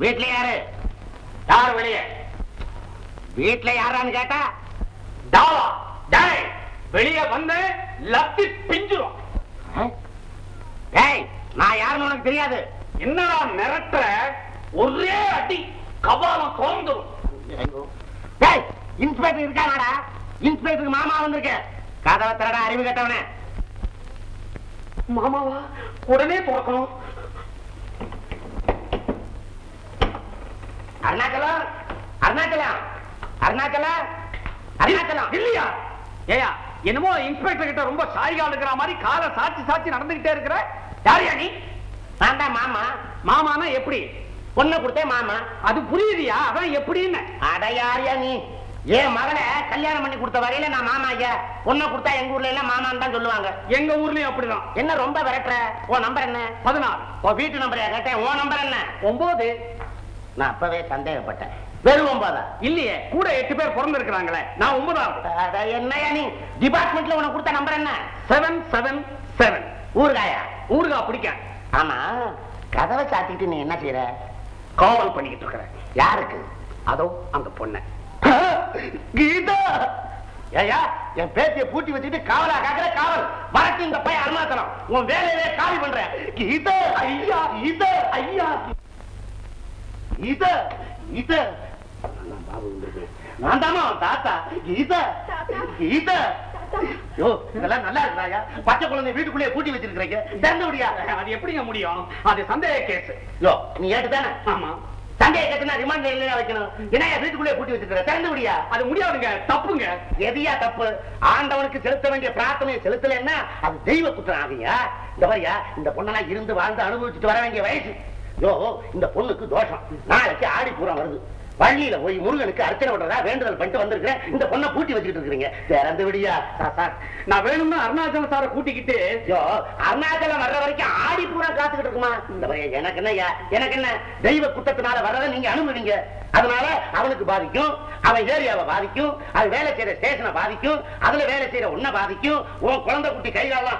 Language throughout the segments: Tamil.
வீட்டுல யாரு? யாரு வெளியே? வீட்டுல யாரான்னு கேட்டா டாவா டேய் வெளியே வந்து லத்தி பிஞ்சிரும். டேய் நான் யாருன்னு உனக்கு தெரியாது. என்னடா மிரட்டுற? ஒரே அடி கபாலம் தோந்துரும். டேய் இன்ஸ்பெக்டர் இருக்கானடா? இன்ஸ்பெக்டருக்கு மாமா வந்திருக்க. கதவை திறடா அறிவு கட்டவனே. மாமாவா? உடனே திறக்கணும். அருணாச்சலம் அருணாச்சலம் அருணாச்சலம் அருணாச்சலம் இல்லையா? ஏயா என்னமோ இன்ஸ்பெக்டர் கிட்ட ரொம்ப சாரிகா இருக்கிற மாதிரி காலை சாட்சி சாட்சி நடந்துகிட்டே இருக்கிற. யாரையா நீ? நான் தான் மாமா. மாமானா எப்படி? பொண்ணை கொடுத்தே மாமா. அது புரியுதியா? அதான் எப்படின்னு. அட யாரையா நீ? ஏன் மகளை கல்யாணம் பண்ணி கொடுத்த வரையில நான் மாமா ஐயா. பொண்ணை கொடுத்தா எங்க ஊர்ல எல்லாம் மாமான்னு தான் சொல்லுவாங்க. எங்க ஊர்லயும் அப்படிதான். என்ன ரொம்ப விரட்டுற? உன் நம்பர் என்ன? 14. உன் வீட்டு நம்பரையா கேட்டேன். உன் நம்பர் என்ன? 9. நான் அப்பவே சந்தேகப்பட்டேன். வெறும் 9 இல்லையே, கூட 8 பேர் பிறந்திருக்கிறாங்களே. நான் 9. என்னையா நீ? டிபார்ட்மெண்ட்ல உனக்கு கொடுத்த நம்பர் என்ன? 777. ஊர்காயா? ஊர்கா பிடிக்க. ஆமா கதவை சாத்திட்டு நீ என்ன செய்யற? காவல் பண்ணிக்கிட்டு இருக்கிற. யாருக்கு? அதோ அந்த பொண்ணு கீதா. ஏயா என் பேத்தியை பூட்டி வச்சுட்டு காவலா காக்குற? காவல் வரட்டு இந்த பையன் அருணாச்சலம். உன் வேலையிலே காலி பண்ற. கீதா ஐயா கீதா ஐயா கீதா கீதா. நான் தாமா தாத்தா. கீதா கீதா. யோ இதெல்லாம் நல்லா இருக்கிறாயா? பச்சை குழந்தை வீட்டுக்குள்ளே பூட்டி வச்சிருக்கிறீங்க. திறந்து விடியா? அது எப்படிங்க முடியும்? அது சந்தேக கேஸ். யோ நீ ஏட்டுதானே? ஆமா. சந்தேக கேஸ்னா ரிமாண்ட் நிலையில வைக்கணும். என்ன வீட்டுக்குள்ளே பூட்டி வச்சிருக்கிற? திறந்து விடியா? அது முடியாதுங்க. தப்புங்க. எதையா தப்பு? ஆண்டவனுக்கு செலுத்த வேண்டிய பிரார்த்தனையை செலுத்தலன்னா அது தெய்வ குற்றம் ஆகியா? இந்த மாதிரியா இந்த பொண்ணெல்லாம் இருந்து வாழ்ந்து அனுபவிச்சுட்டு வர வேண்டிய வயசு. யோ இந்த பொண்ணுக்கு தோஷம். நாளைக்கு ஆடி பூரம் வருது. பள்ளியில போய் முருகனுக்கு அர்ச்சனை பண்றதா வேண்டுதல் பண்ணிட்டு வந்திருக்கிறேன். இந்த பொண்ணை பூட்டி வச்சுக்கிட்டு இருக்கீங்க. திறந்து விடியா? சார் நான் வேணும்னா அருணாச்சலம் சாரை கூட்டிக்கிட்டு அருணாச்சலம் வர்ற வரைக்கும் ஆடி பூரா காத்துக்கிட்டு இருக்குமா? இந்த எனக்கு என்னய்யா? எனக்கு என்ன? தெய்வ குற்றத்தினால வர்றதை நீங்க அனுமதிங்க. அதனால அவனுக்கு பாதிக்கும், அவன் ஏரியாவை பாதிக்கும், அது வேலை செய்யற ஸ்டேஷனை பாதிக்கும், அதுல வேலை செய்யற உன்னை பாதிக்கும். உன் குழந்தை குட்டி கைகாலாம்.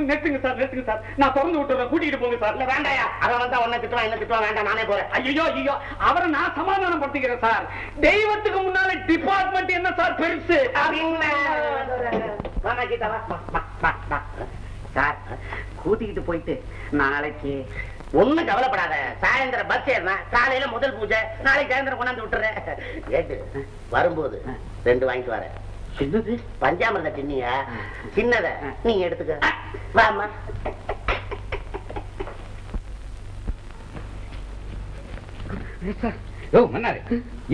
நெட்டுங்க சார் நெட்டுங்க சார். நான் திறந்து விட்டுறேன். கூட்டிட்டு போங்க சார். இல்ல வேண்டாயா? அவன் வந்தா உன்னை திட்டுவான் என்ன திட்டுவான். வேண்டாம் நானே போறேன். ஐயோ ஐயோ அவரை நான் சமாதானம் படுத்திக்கிறேன் சார். தெய்வத்துக்கு முன்னால டிபார்ட்மெண்ட் என்ன சார் பெருசு? சார் கூட்டிக்கிட்டு போயிட்டு நாளைக்கு ஒண்ணும் கவலைப்படாத. சாயந்தரம் பஸ் ஏறினா காலையில முதல் பூஜை. நாளைக்கு சாயந்தரம் கொண்டாந்து விட்டுறேன். வரும்போது 2 வாங்கிட்டு வரேன். சின்னது பஞ்சாமிரத டின்னியா? சின்னத நீங்க எடுத்துக்க. வாமா.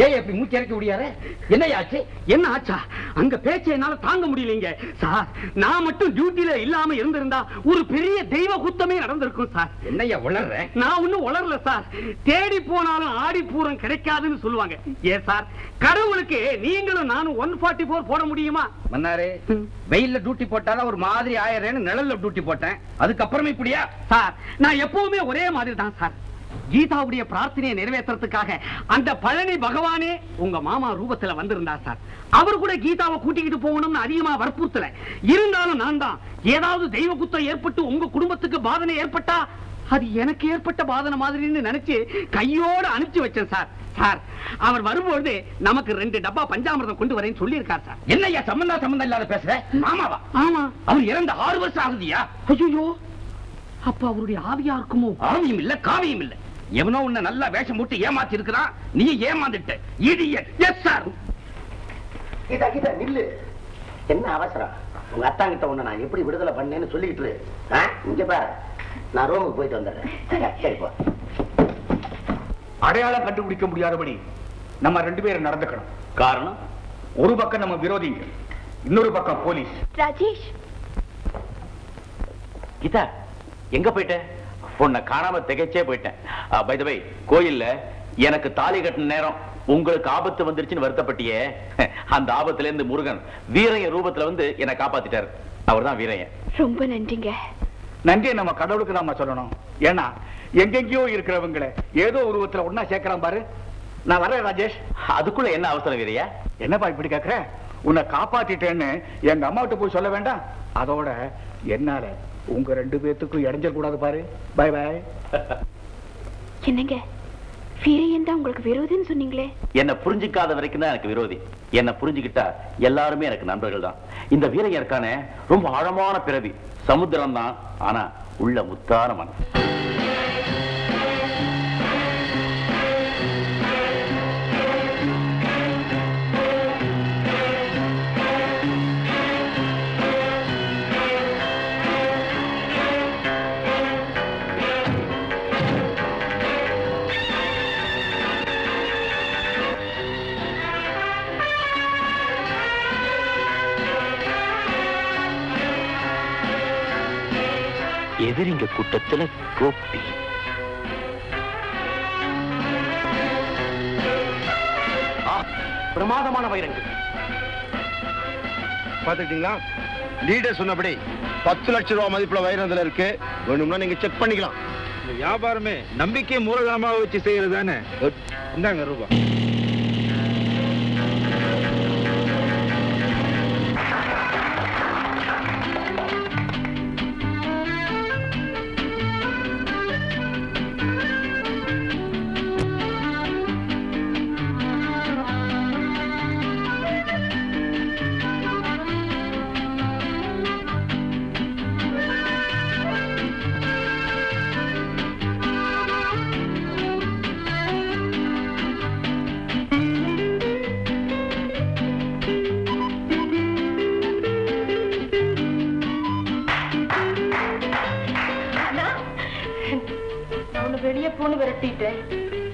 ஏன் எப்படி மூச்சு இறக்கி முடியாரு? என்னையாச்சு? என்ன ஆச்சா? அங்க பேச்ச என்னால தாங்க முடியலீங்க சார். நான் மட்டும் டியூட்டில இல்லாம இருந்திருந்தா ஒரு பெரிய தெய்வ குத்தமே நடந்திருக்கும் சார். என்னையா உளர்ற? நான் ஒண்ணும் உளரல சார். தேடி போனாலும் ஆடி பூரம் கிடைக்காதுன்னு சொல்லுவாங்க. ஏன் சார் கடவுளுக்கு நீங்களும் நானும் 144 போட முடியுமா? மன்னாரே வெயில்ல டியூட்டி போட்டாலும் ஒரு மாதிரி ஆயிரேன்னு நிழல்ல டியூட்டி போட்டேன். அதுக்கப்புறமே இப்படியா சார்? நான் எப்பவுமே ஒரே மாதிரி தான் சார். கீதாவுடைய பிரார்த்தனையை நிறைவேற்றறதுக்காக அந்த பழனி பகவானே உங்க மாமா ரூபத்துல வந்திருந்தார் சார். அவர் கூட கீதாவை கூட்டிக்கிட்டு போகணும்னு அதிகமா வற்புறுத்தல. இருந்தாலும் நான் தான் ஏதாவது தெய்வ குத்தம் ஏற்பட்டு உங்க குடும்பத்துக்கு பாதனை ஏற்பட்டா அது எனக்கு ஏற்பட்ட பாதனை மாதிரின்னு நினைச்சு கையோட அனுப்பிச்சு வச்சேன் சார். சார் அவர் வரும்போது நமக்கு 2 டப்பா பஞ்சாமிர்தம் கொண்டு வரேன்னு சொல்லி இருக்கார் சார். என்னையா சம்பந்தம் இல்லாத பேசுற? மாமாவா? ஆமா. அவர் இறந்த 6 வருஷம் ஆகுதியா? ஐயோ அப்ப அவருடைய ஆவியா இருக்குமோ? ஆவியும் இல்ல காவியும் இல்ல. எவனோ உன்னை நல்லா வேஷம் போட்டு ஏமாத்தி இருக்கிறான். நீ ஏமாந்துட்ட. Idiot. Yes sir. Geetha Geetha நில்லு. என்ன அவசரம்? உங்க அத்தா கிட்ட உன்னை நான் எப்படி விடுதலை பண்ணேன்னு சொல்லிக்கிட்டு இங்க பாரு. நான் ரோமுக்கு போயிட்டு வந்துடுறேன். சரி போ. அடையாளம் கண்டுபிடிக்க முடியாதபடி நம்ம 2 பேரும் நடந்துக்கணும். காரணம் ஒரு பக்கம் நம்ம விரோதிங்க, இன்னொரு பக்கம் போலீஸ். ராஜேஷ் கீதா எங்க போயிட்ட? உன்னை காணாம திகைச்சே போயிட்டேன். பை தி வே கோயில்ல எனக்கு தாலி கட்டின நேரம் உங்களுக்கு ஆபத்து வந்துருச்சுன்னு வருத்தப்பட்டியே, அந்த ஆபத்துல இருந்து முருகன் வீரைய ரூபத்துல வந்து என்னை காப்பாத்திட்டாரு. அவர்தான் வீரையன். ரொம்ப நன்றிங்க. நன்றியை நம்ம கடவுளுக்கு நாம சொல்லணும். ஏன்னா எங்கெங்கயோ இருக்கிறவங்களை ஏதோ உருவத்துல ஒன்னா சேர்க்கிறான் பாரு. நான் வரேன் ராஜேஷ். அதுக்குள்ள என்ன அவசரம் வீரையா? என்னப்பா இப்படி கேக்குற? உன்னை காப்பாத்திட்டேன்னு எங்க அம்மாவிட்ட போய் சொல்ல வேண்டாம். அதோட என்னால உங்க 2 பேத்துக்கும் இடைஞ்சல் கூடாது பாரு. Bye bye. என்னங்க வீரையன் தான் உங்களுக்கு விரோதின்னு சொன்னீங்களே. என்ன புரிஞ்சுக்காத வரைக்கும் தான் எனக்கு விரோதி. என்ன புரிஞ்சுக்கிட்டா எல்லாருமே எனக்கு நண்பர்கள் தான். இந்த வீரையன் இருக்கானே ரொம்ப ஆழமான பிறவி, சமுத்திரம் தான், ஆனா உள்ள முத்தான மனம். எதிரிங்க கூட்டத்துல கோபி. பிரமாதமான வைரங்கள் பாத்துட்டீங்களா? லீடர் சொன்னபடி 10 லட்சம் ரூபாய் மதிப்புல வைரம் இருக்கு. வேணும்னா நீங்க செக் பண்ணிக்கலாம். இந்த வியாபாரமே நம்பிக்கை மூலதனமாக வச்சு செய்யறது தானே. இந்தாங்க ரூபா.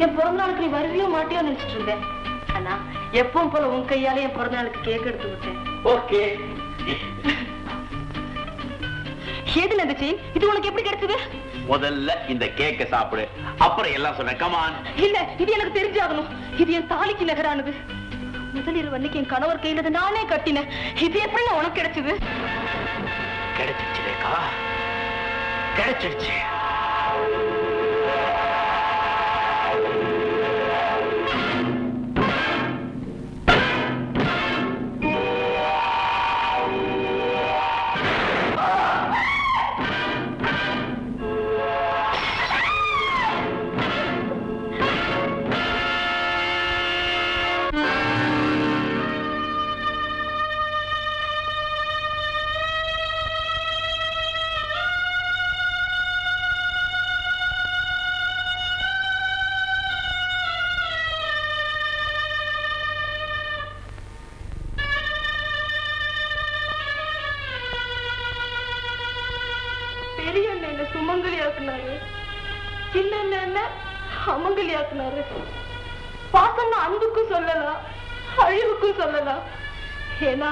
என் பிறந்த நாளுக்கு நீ வருவியோ மாட்டியோ நினைச்சிட்டு இருந்தேன். ஆனா எப்பவும் போல உன் கையால என் பிறந்த நாளுக்கு கேக் எடுத்து விட்டேன். ஓகே. ஏதுல இந்த செயின் இது உனக்கு எப்படி கிடைச்சது? முதல்ல இந்த கேக்க சாப்பிடு, அப்புறம் எல்லாம் சொன்ன. கமான். இல்ல, இது எனக்கு தெரிஞ்சாகணும். இது என் தாலிக்கு நகரானது. முதலிரவு அன்னைக்கு என் கணவர் கையில நானே கட்டினேன். இது எப்படி உனக்கு கிடைச்சது? கிடைச்சிருச்சு ரேகா, கிடைச்சிருச்சு. பாசம்னா அன்புக்கும் சொல்லலாம், அழிவுக்கும் சொல்லலாம். ஏன்னா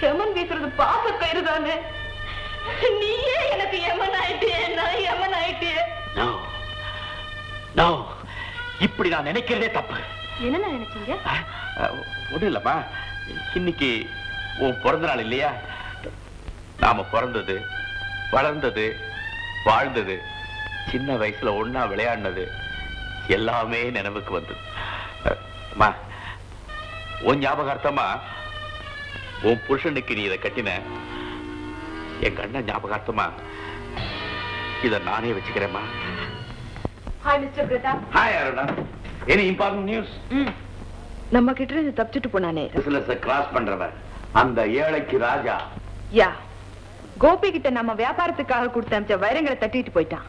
யமன் வீசுறது பாச கயிறு தானே. நீயே எனக்கு யமன் ஆயிட்டியே, நான் யமன் ஆயிட்டியே. இப்படி நான் நினைக்கிறதே தப்பு. என்ன நினைச்சீங்க? ஒண்ணும் இல்லப்பா, இன்னைக்கு உன் பிறந்த நாள் இல்லையா? நாம பிறந்தது, வளர்ந்தது, வாழ்ந்தது, சின்ன வயசுல ஒன்னா விளையாடினது எல்லாமே நினைவுக்கு வந்தது. உன் ஞாபகார்த்தமா உன் புருஷனுக்கு நீ இதை கட்டின, எங்க அண்ணன் ஞாபகார்த்தமா இத நானே வச்சுக்கிறேம்மா. Hi mister Pratap. Hi Aruna. Any important news? நம்ம கிட்ட இருந்து தப்பிச்சுட்டு போனானே, பிசினஸ் கிராஸ் பண்றவன், அந்த ஏழைக்கு ராஜா. யா, கோபி கிட்ட நம்ம வியாபாரத்துக்காக கொடுத்த அமிச்ச வைரங்களை தட்டிட்டு போயிட்டான்.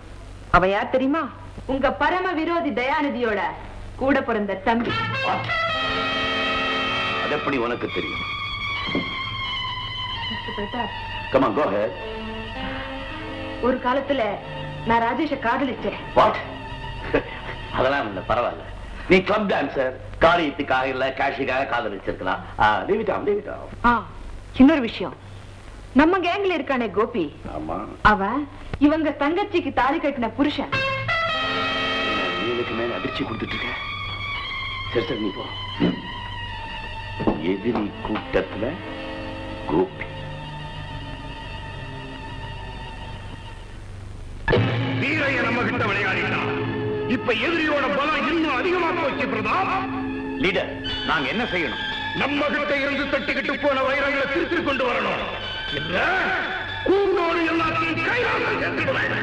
அவன் யார் தெரியுமா? உங்க பரம விரோதி தயாநிதியோட கூட பிறந்த தம்பி. அது எப்படி உனக்கு தெரியும்? Mister Pratap, come on, go ahead. ஒரு காலத்துல நான் ராஜேஷ காதலிச்சேன். What? அதெல்லாம் இல்ல, பரவாயில்ல. நீ கிளப் டான்சர், காரியத்துக்காக இல்ல காஷிக்காக காதலிச்சிருக்கலாம். leave it off. இன்னொரு விஷயம், நம்ம கேங்ல இருக்கானே கோபி, ஆமா, அவன் இவங்க தங்கச்சிக்கு தாலி கட்டின புருஷன். நீனுக்கு மேல அதிர்ச்சி கொடுத்துட்டு இருக்க. சரி சரி, நீ போ. எதிரி கூட்டத்துல கோபி. வீரைய நம்ம கிட்ட விளையாடினா இப்ப எதிரியோட பலம் இன்னும் அதிகமா போச்சு பிரதாப். லீடர், நாங்க என்ன செய்யணும்? நம்ம கிட்ட இருந்து தட்டிக்கிட்டு போன வைரங்களை திருப்பி கொண்டு வரணும். இல்ல கூண்டோடு எல்லாத்தையும் கையாள சேர்த்துடுவேன்.